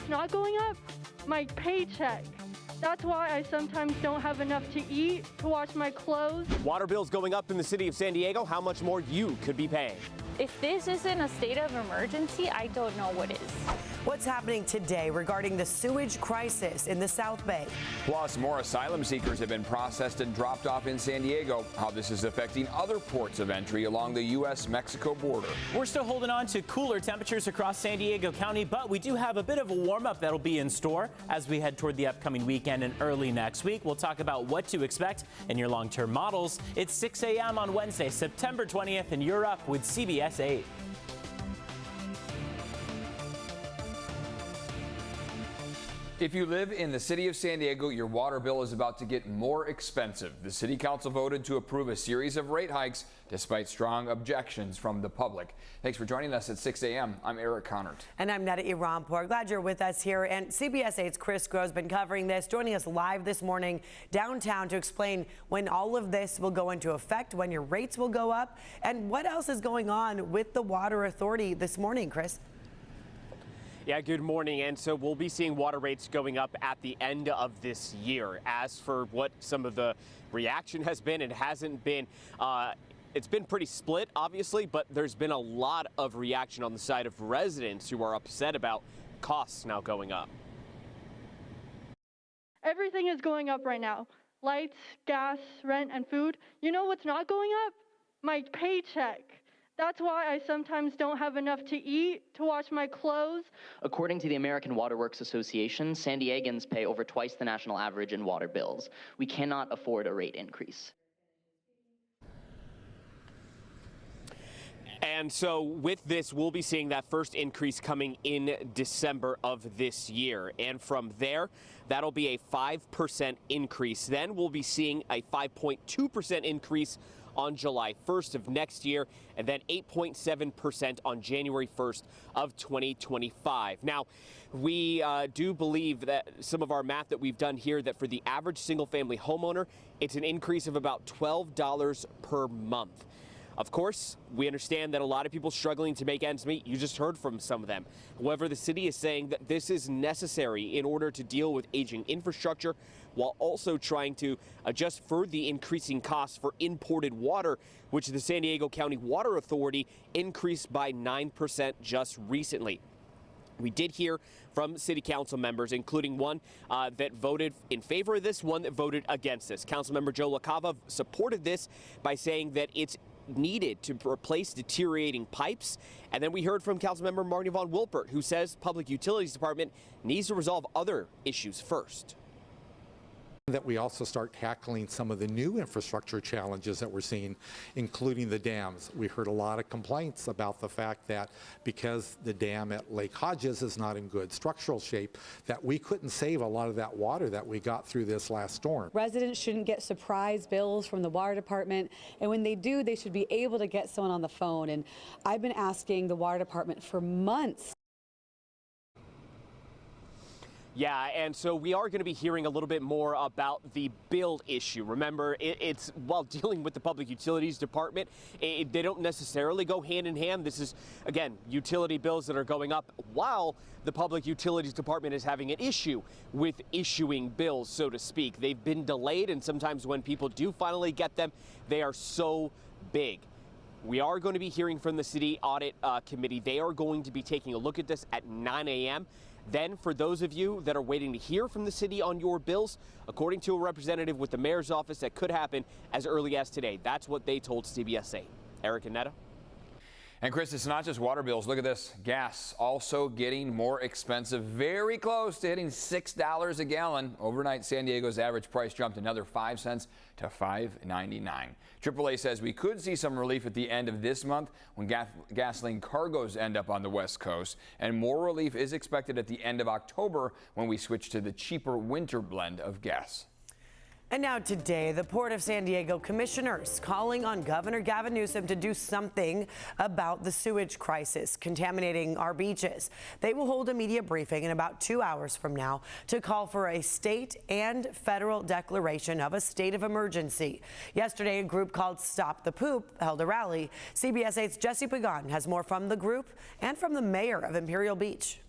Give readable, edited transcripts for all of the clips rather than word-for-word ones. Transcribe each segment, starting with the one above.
what's not going up? My paycheck. That's why I sometimes don't have enough to eat, to wash my clothes. Water bills going up in the city of San Diego. How much more you could be paying? If this isn't a state of emergency, I don't know what is. What's happening today regarding the sewage crisis in the South Bay? Plus, more asylum seekers have been processed and dropped off in San Diego. How this is affecting other ports of entry along the U.S.-Mexico border. We're still holding on to cooler temperatures across San Diego County, but we do have a bit of a warm-up that'll be in store as we head toward the upcoming weekend and early next week. We'll talk about what to expect in your long-term models. It's 6 a.m. on Wednesday, September 20th, and you're up with CBS 8. If you live in the city of San Diego, your water bill is about to get more expensive. The city council voted to approve a series of rate hikes despite strong objections from the public. Thanks for joining us at 6 a.m. I'm Eric Connert. And I'm Neda Iranpour. Glad you're with us here. And CBS 8's Chris Groh has been covering this, joining us live this morning downtown to explain when all of this will go into effect, when your rates will go up, and what else is going on with the Water Authority this morning, Chris. Yeah, good morning. And so we'll be seeing water rates going up at the end of this year. As for what some of the reaction has been, it hasn't been, it's been pretty split, obviously, but there's been a lot of reaction on the side of residents who are upset about costs now going up. Everything is going up right now. Lights, gas, rent, and food. You know what's not going up? My paycheck. That's why I sometimes don't have enough to eat, to wash my clothes. According to the American Water Works Association, San Diegans pay over twice the national average in water bills. We cannot afford a rate increase. And so with this, we'll be seeing that first increase coming in December of this year. And from there, that'll be a 5% increase. Then we'll be seeing a 5.2% increase on July 1st of next year, and then 8.7% on January 1st of 2025. Now, we do believe that some of our math that we've done here, that for the average single-family homeowner, it's an increase of about $12 per month. Of course, we understand that a lot of people struggling to make ends meet. You just heard from some of them. However, the city is saying that this is necessary in order to deal with aging infrastructure, while also trying to adjust for the increasing costs for imported water, which the San Diego County Water Authority increased by 9% just recently. We did hear from city council members, including one that voted in favor of this, one that voted against this. Councilmember Joe LaCava supported this by saying that it's needed to replace deteriorating pipes. And then we heard from Councilmember Marty Von Wilpert, who says Public Utilities Department needs to resolve other issues first. That we also start tackling some of the new infrastructure challenges that we're seeing, including the dams. We heard a lot of complaints about the fact that because the dam at Lake Hodges is not in good structural shape, that we couldn't save a lot of that water that we got through this last storm. Residents shouldn't get surprise bills from the water department, and when they do, they should be able to get someone on the phone. And I've been asking the water department for months. Yeah, and so we are going to be hearing a little bit more about the bill issue. Remember, it's while dealing with the Public Utilities Department, they don't necessarily go hand in hand. This is, again, utility bills that are going up while the Public Utilities Department is having an issue with issuing bills, so to speak. They've been delayed, and sometimes when people do finally get them, they are so big. We are going to be hearing from the City Audit Committee. They are going to be taking a look at this at 9 a.m. Then, for those of you that are waiting to hear from the city on your bills, according to a representative with the mayor's office, that could happen as early as today. That's what they told CBS 8. Eric and Netta. And Chris, it's not just water bills. Look at this. Gas also getting more expensive, very close to hitting $6 a gallon. Overnight, San Diego's average price jumped another 5 cents to $5.99. AAA says we could see some relief at the end of this month when gasoline cargoes end up on the West Coast, and more relief is expected at the end of October when we switch to the cheaper winter blend of gas. And now today, the Port of San Diego commissioners calling on Governor Gavin Newsom to do something about the sewage crisis contaminating our beaches. They will hold a media briefing in about 2 hours from now to call for a state and federal declaration of a state of emergency. Yesterday, a group called Stop the Poop held a rally. CBS 8's Jesse Pagan has more from the group and from the mayor of Imperial Beach.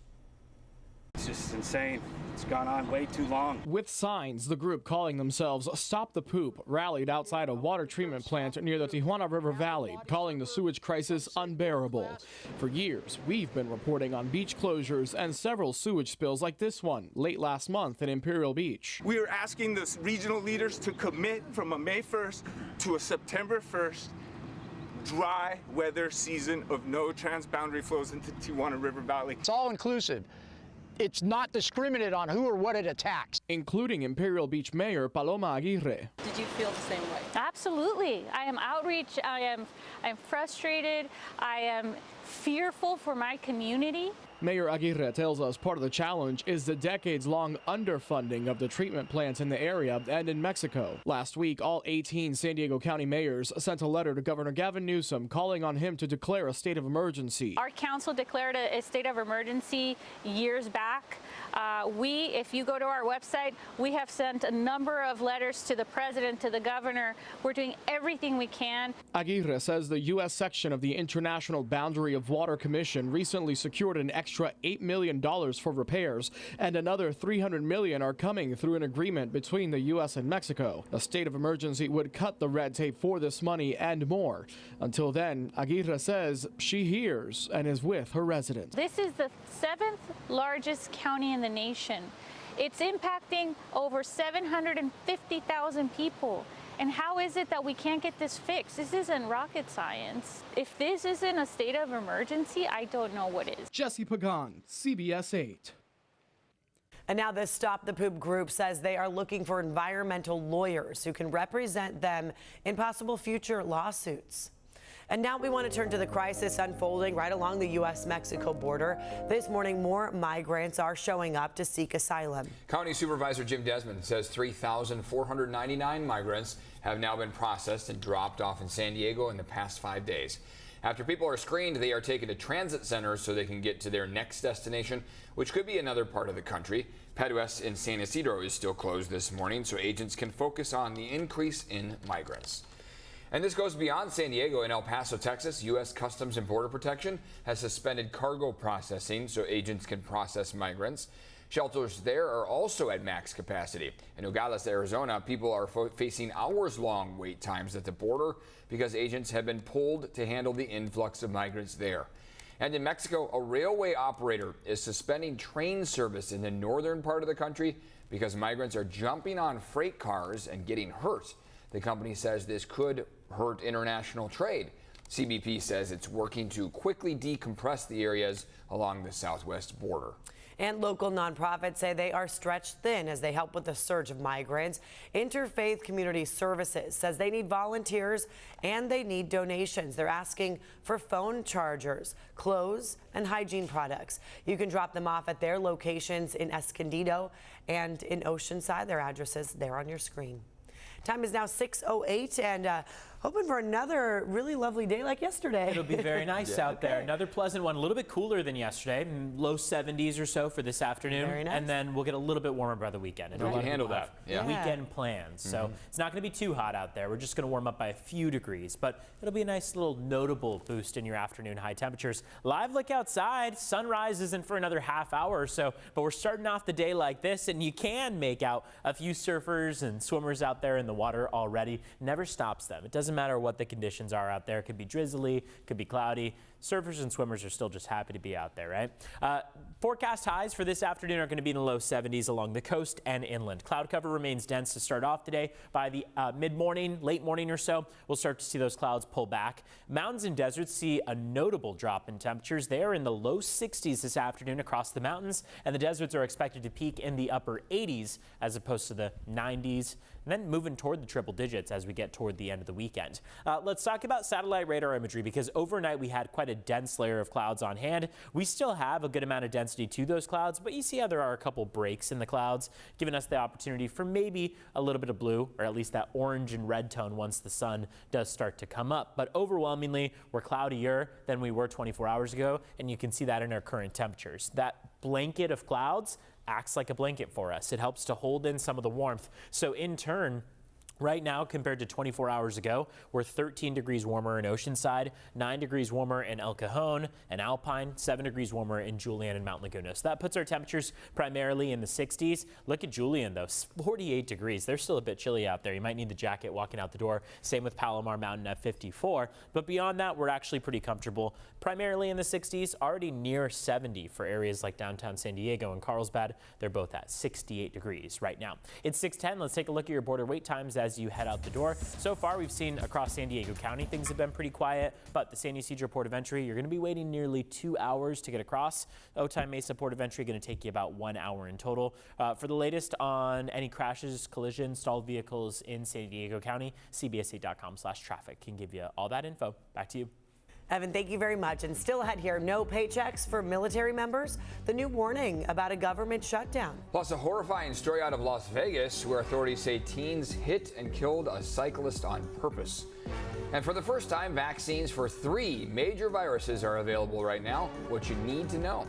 just insane. It's gone on way too long. With signs, the group calling themselves Stop the Poop rallied outside a water treatment plant near the Tijuana River Valley, calling the sewage crisis unbearable. For years, we've been reporting on beach closures and several sewage spills like this one late last month in Imperial Beach. We are asking the regional leaders to commit from a May 1st to a September 1st dry weather season of no transboundary flows into Tijuana River Valley. It's all inclusive. It's not discriminate on who or what it attacks. Including Imperial Beach Mayor Paloma Aguirre. Did you feel the same way? Absolutely. I am outreach. I'm frustrated. I am fearful for my community. Mayor Aguirre tells us part of the challenge is the decades-long underfunding of the treatment plants in the area and in Mexico. Last week, all 18 San Diego County mayors sent a letter to Governor Gavin Newsom calling on him to declare a state of emergency. Our council declared a state of emergency years back. If you go to our website, we have sent a number of letters to the president, to the governor. We're doing everything we can. Aguirre says the U.S. section of the International Boundary of Water Commission recently secured an extra $8 million for repairs, and another $300 million are coming through an agreement between the U.S. and Mexico. A state of emergency would cut the red tape for this money and more. Until then, Aguirre says she hears and is with her residents. This is the 7th largest county in the nation. It's impacting over 750,000 people. And how is it that we can't get this fixed? This isn't rocket science. If this isn't a state of emergency, I don't know what is. Jesse Pagan, CBS 8. And now this Stop the Poop group says they are looking for environmental lawyers who can represent them in possible future lawsuits. And now we want to turn to the crisis unfolding right along the U.S.-Mexico border. This morning, more migrants are showing up to seek asylum. County Supervisor Jim Desmond says 3,499 migrants have now been processed and dropped off in San Diego in the past 5 days. After people are screened, they are taken to transit centers so they can get to their next destination, which could be another part of the country. Paduas in San Isidro is still closed this morning, so agents can focus on the increase in migrants. And this goes beyond San Diego. In El Paso, Texas, U.S. Customs and Border Protection has suspended cargo processing so agents can process migrants. Shelters there are also at max capacity. In Nogales, Arizona, people are facing hours-long wait times at the border because agents have been pulled to handle the influx of migrants there. And in Mexico, a railway operator is suspending train service in the northern part of the country because migrants are jumping on freight cars and getting hurt. The company says this could hurt international trade. CBP says it's working to quickly decompress the areas along the southwest border. And local nonprofits say they are stretched thin as they help with the surge of migrants. Interfaith Community Services says they need volunteers and they need donations. They're asking for phone chargers, clothes, and hygiene products. You can drop them off at their locations in Escondido and in Oceanside. Their addresses there on your screen. Time is now 6:08 and hoping for another really lovely day like yesterday. It'll be very nice out there. Another pleasant one, a little bit cooler than yesterday, low 70s or so for this afternoon. Very nice. And then we'll get a little bit warmer by the weekend. And We can handle that. Yeah. Weekend plans. So it's not going to be too hot out there. We're just going to warm up by a few degrees, but it'll be a nice little notable boost in your afternoon high temperatures. Live look outside. Sunrise isn't for another half hour or so, but we're starting off the day like this, and you can make out a few surfers and swimmers out there in the water already. Never stops them. It doesn't matter what the conditions are out there. It could be drizzly, could be cloudy. Surfers and swimmers are still just happy to be out there, right? Forecast highs for this afternoon are going to be in the low 70s along the coast and inland. Cloud cover remains dense to start off today. By the mid-morning, late morning or so, we'll start to see those clouds pull back. Mountains and deserts see a notable drop in temperatures. They are in the low 60s this afternoon across the mountains, and the deserts are expected to peak in the upper 80s as opposed to the 90s, and then moving toward the triple digits as we get toward the end of the weekend. Let's talk about satellite radar imagery because overnight we had quite a dense layer of clouds on hand. We still have a good amount of density to those clouds, but you see how there are a couple breaks in the clouds, giving us the opportunity for maybe a little bit of blue, or at least that orange and red tone once the sun does start to come up. But overwhelmingly, we're cloudier than we were 24 hours ago, and you can see that in our current temperatures. That blanket of clouds acts like a blanket for us. It helps to hold in some of the warmth. So in turn, Right now, compared to 24 hours ago, we're 13 degrees warmer in Oceanside, 9 degrees warmer in El Cajon and Alpine, 7 degrees warmer in Julian and Mount Laguna. So that puts our temperatures primarily in the 60s. Look at Julian, though, 48 degrees. They're still a bit chilly out there. You might need the jacket walking out the door. Same with Palomar Mountain at 54. But beyond that, we're actually pretty comfortable, primarily in the 60s, already near 70 for areas like downtown San Diego and Carlsbad. They're both at 68 degrees right now. It's 6:10. Let's take a look at your border wait times as you head out the door. So far, we've seen across San Diego County, things have been pretty quiet, but the San Ysidro Port of Entry, you're going to be waiting nearly 2 hours to get across. Otay Mesa Port of Entry, going to take you about 1 hour in total. For the latest on any crashes, collisions, stalled vehicles in San Diego County, cbs8.com/traffic can give you all that info. Back to you. Evan, thank you very much. And still ahead here, no paychecks for military members, the new warning about a government shutdown. Plus, a horrifying story out of Las Vegas where authorities say teens hit and killed a cyclist on purpose. And for the first time, vaccines for 3 major viruses are available right now. What you need to know.